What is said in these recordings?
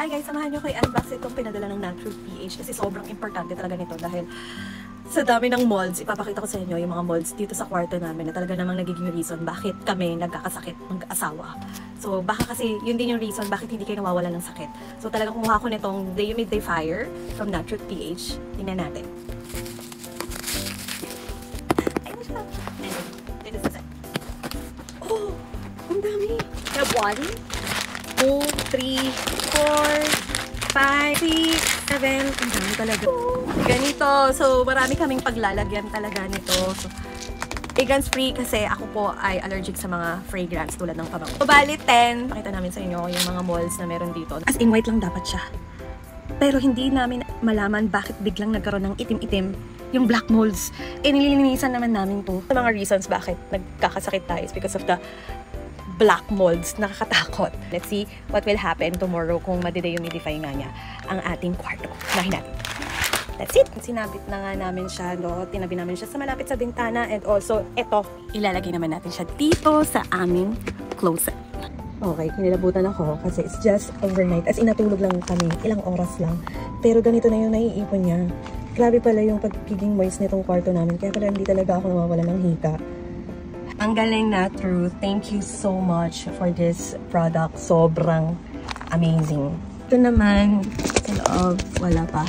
Hi guys, samahan niyo ko i-unbox itong pinadala ng Natural PH kasi sobrang importante talaga nito dahil sa dami ng molds, ipapakita ko sa inyo yung mga molds dito sa kwarto namin na talaga namang nagiging reason bakit kami nagkakasakit mag-asawa. So baka kasi yun din yung reason bakit hindi kayo nawawalan ng sakit. So talagang kumuha ko nitong Dehumidifier from Natural PH. Tingnan natin. Ayun siya. This is it. Oh! Ang dami! We have 1, 2, 3, 4, 5, 6, 7. Ang dami talaga. Ganito. So, marami kaming paglalagyan talaga nito. So, fragrance free kasi ako po ay allergic sa mga fragrance tulad ng pabango. So, bali 10. Pakita namin sa inyo yung mga molds na meron dito. As in, white lang dapat siya. Pero hindi namin malaman bakit biglang nagkaroon ng itim-itim yung black molds. Eh, nililinisan naman namin to. Sa mga reasons bakit nagkakasakit tayo is because of the black molds. Nakakatakot. Let's see what will happen tomorrow kung madedehumidify nga niya ang ating kwarto. Unahin natin. That's it. Sinabit na nga namin siya, no? Tinabi namin siya sa malapit sa bintana and also, eto, ilalagay naman natin siya dito sa aming closet. Okay, kinilabutan ako kasi it's just overnight. As in, natulog lang kami. Ilang oras lang. Pero ganito na yung naiipon niya. Grabe pala yung pagiging moist nitong kwarto namin. Kaya pala hindi talaga ako nawawala ng hika. Ang galing na, True. Thank you so much for this product. Sobrang amazing. Ito naman, sa loob, wala pa.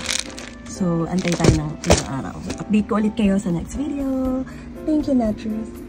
So, antay tayo ng ilang araw. Update ko ulit kayo sa next video. Thank you, Naturus.